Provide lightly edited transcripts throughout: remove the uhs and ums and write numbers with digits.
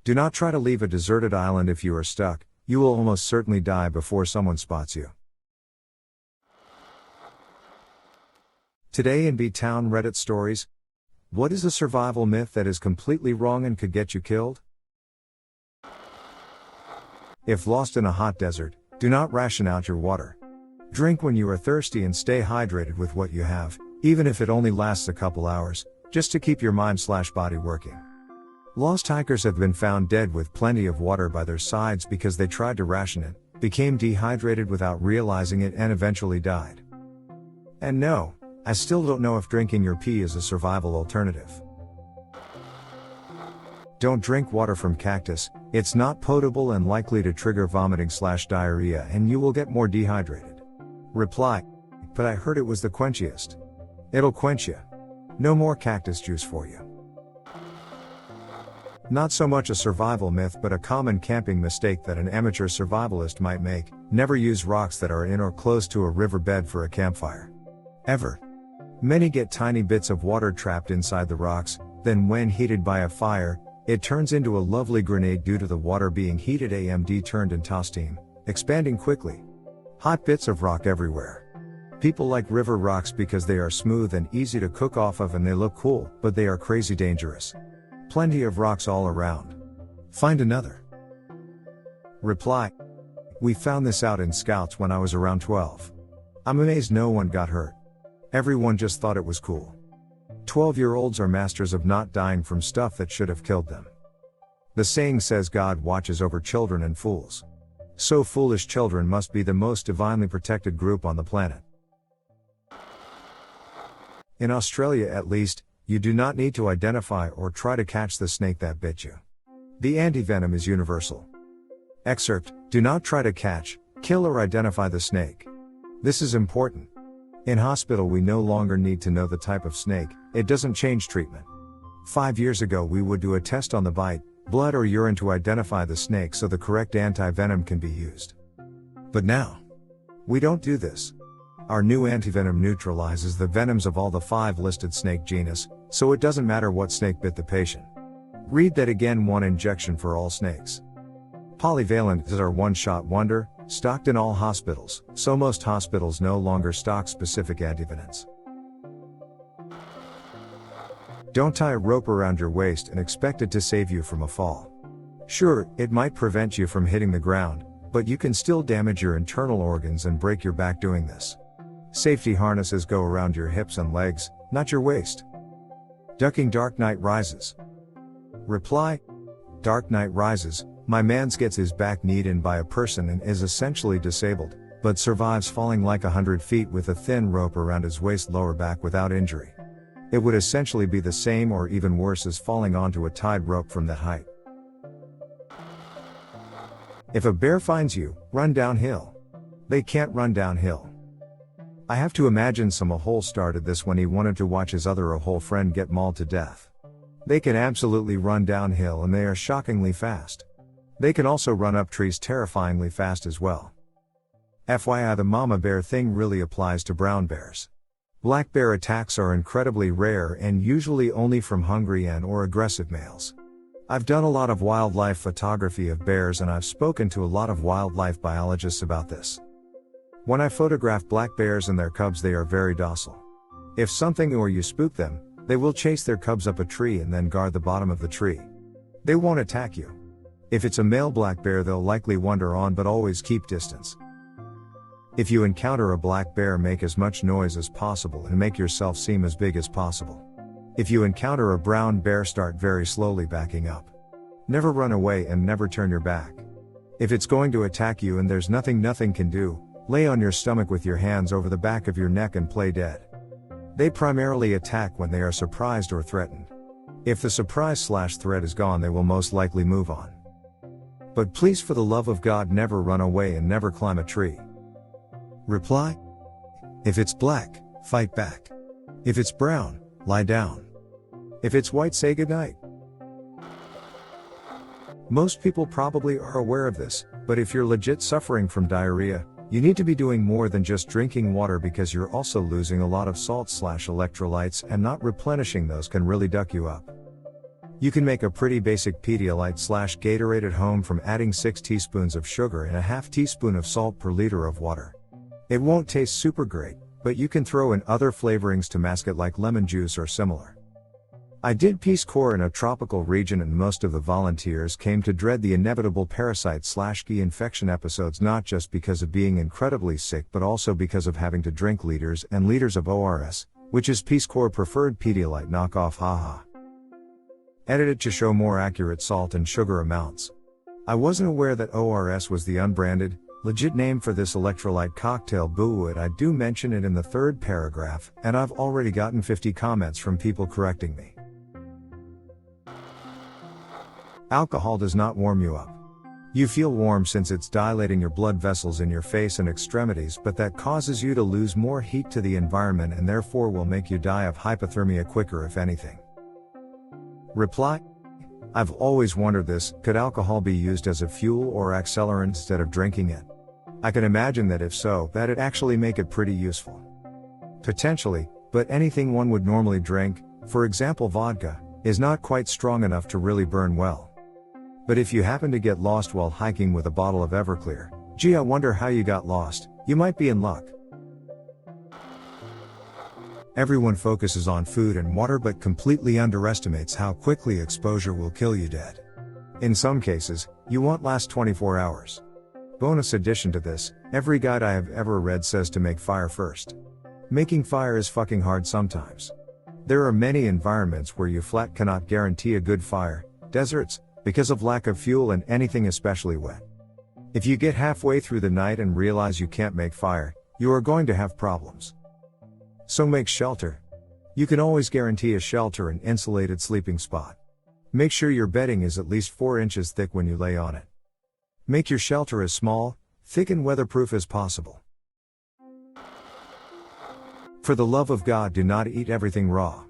Do not try to leave a deserted island if you are stuck, you will almost certainly die before someone spots you. Today in B-Town Reddit stories, what is a survival myth that is completely wrong and could get you killed? If lost in a hot desert, do not ration out your water. Drink when you are thirsty and stay hydrated with what you have, even if it only lasts a couple hours, just to keep your mind/body working. Lost hikers have been found dead with plenty of water by their sides because they tried to ration it, became dehydrated without realizing it and eventually died. And no, I still don't know if drinking your pee is a survival alternative. Don't drink water from cactus, it's not potable and likely to trigger vomiting/diarrhea and you will get more dehydrated. Reply, but I heard it was the quenchiest. It'll quench you. No more cactus juice for you. Not so much a survival myth but a common camping mistake that an amateur survivalist might make: never use rocks that are in or close to a riverbed for a campfire. Ever. Many get tiny bits of water trapped inside the rocks, then when heated by a fire, it turns into a lovely grenade due to the water being heated and turned into steam, expanding quickly. Hot bits of rock everywhere. People like river rocks because they are smooth and easy to cook off of and they look cool, but they are crazy dangerous. Plenty of rocks all around. Find another. Reply, we found this out in Scouts when I was around 12. I'm amazed no one got hurt. Everyone just thought it was cool. 12-year-olds are masters of not dying from stuff that should have killed them. The saying says God watches over children and fools. So foolish children must be the most divinely protected group on the planet. In Australia at least, you do not need to identify or try to catch the snake that bit you. The antivenom is universal. Excerpt, do not try to catch, kill or identify the snake. This is important. In hospital we no longer need to know the type of snake, it doesn't change treatment. 5 years ago we would do a test on the bite, blood or urine to identify the snake so the correct antivenom can be used. But now, we don't do this. Our new antivenom neutralizes the venoms of all the 5 listed snake genus, so it doesn't matter what snake bit the patient. Read that again: one injection for all snakes. Polyvalent is our one-shot wonder, stocked in all hospitals, so most hospitals no longer stock specific antivenoms. Don't tie a rope around your waist and expect it to save you from a fall. Sure, it might prevent you from hitting the ground, but you can still damage your internal organs and break your back doing this. Safety harnesses go around your hips and legs, not your waist. Ducking Dark Knight Rises. Reply, Dark Knight Rises, my mans gets his back kneed in by a person and is essentially disabled, but survives falling like 100 feet with a thin rope around his waist lower back without injury. It would essentially be the same or even worse as falling onto a tied rope from that height. If a bear finds you, run downhill. They can't run downhill. I have to imagine some Ahole started this when he wanted to watch his other Ahole friend get mauled to death. They can absolutely run downhill and they are shockingly fast. They can also run up trees terrifyingly fast as well. FYI, the mama bear thing really applies to brown bears. Black bear attacks are incredibly rare and usually only from hungry and/or aggressive males. I've done a lot of wildlife photography of bears and I've spoken to a lot of wildlife biologists about this. When I photograph black bears and their cubs, they are very docile. If something or you spook them, they will chase their cubs up a tree and then guard the bottom of the tree. They won't attack you. If it's a male black bear, they'll likely wander on but always keep distance. If you encounter a black bear, make as much noise as possible and make yourself seem as big as possible. If you encounter a brown bear, start very slowly backing up. Never run away and never turn your back. If it's going to attack you and there's nothing can do, lay on your stomach with your hands over the back of your neck and play dead. They primarily attack when they are surprised or threatened. If the surprise/threat is gone, they will most likely move on. But please, for the love of God, never run away and never climb a tree. Reply, if it's black, fight back. If it's brown, lie down. If it's white, say goodnight. Most people probably are aware of this, but if you're legit suffering from diarrhea, you need to be doing more than just drinking water, because you're also losing a lot of salt/electrolytes, and not replenishing those can really duck you up. You can make a pretty basic Pedialyte/Gatorade at home from adding 6 teaspoons of sugar and a half teaspoon of salt per liter of water. It won't taste super great, but you can throw in other flavorings to mask it like lemon juice or similar. I did Peace Corps in a tropical region and most of the volunteers came to dread the inevitable parasite/GI infection episodes not just because of being incredibly sick but also because of having to drink liters and liters of ORS, which is Peace Corps preferred Pedialyte knockoff haha. Edited to show more accurate salt and sugar amounts. I wasn't aware that ORS was the unbranded, legit name for this electrolyte cocktail. Boo it, I do mention it in the 3rd paragraph, and I've already gotten 50 comments from people correcting me. Alcohol does not warm you up. You feel warm since it's dilating your blood vessels in your face and extremities, but that causes you to lose more heat to the environment and therefore will make you die of hypothermia quicker if anything. Reply: I've always wondered this, could alcohol be used as a fuel or accelerant instead of drinking it? I can imagine that if so, that'd actually make it pretty useful. Potentially, but anything one would normally drink, for example vodka, is not quite strong enough to really burn well. But if you happen to get lost while hiking with a bottle of Everclear, gee I wonder how you got lost, you might be in luck. Everyone focuses on food and water but completely underestimates how quickly exposure will kill you dead. In some cases, you won't last 24 hours. Bonus addition to this, every guide I have ever read says to make fire first. Making fire is fucking hard sometimes. There are many environments where you flat cannot guarantee a good fire, deserts, because of lack of fuel and anything especially wet. If you get halfway through the night and realize you can't make fire, you are going to have problems. So make shelter. You can always guarantee a shelter and insulated sleeping spot. Make sure your bedding is at least 4 inches thick when you lay on it. Make your shelter as small, thick and weatherproof as possible. For the love of God, do not eat everything raw.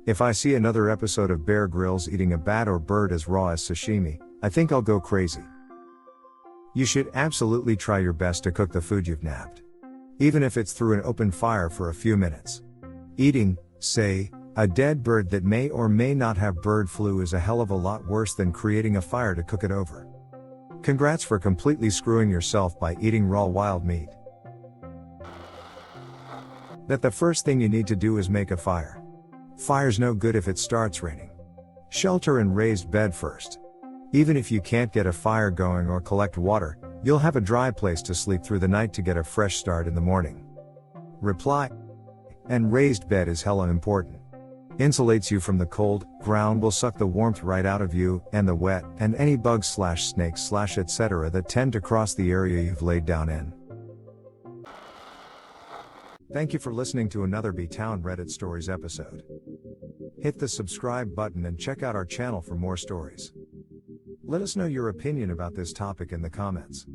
If I see another episode of Bear Grylls eating a bat or bird as raw as sashimi, I think I'll go crazy. You should absolutely try your best to cook the food you've nabbed. Even if it's through an open fire for a few minutes. Eating, say, a dead bird that may or may not have bird flu is a hell of a lot worse than creating a fire to cook it over. Congrats for completely screwing yourself by eating raw wild meat. That the first thing you need to do is make a fire. Fire's no good if it starts raining. Shelter and raised bed first. Even if you can't get a fire going or collect water, you'll have a dry place to sleep through the night to get a fresh start in the morning. Reply: and raised bed is hella important. Insulates you from the cold, ground will suck the warmth right out of you, and the wet, and any bugs/snakes/ etc. that tend to cross the area you've laid down in. Thank you for listening to another B-Town Reddit Stories episode. Hit the subscribe button and check out our channel for more stories. Let us know your opinion about this topic in the comments.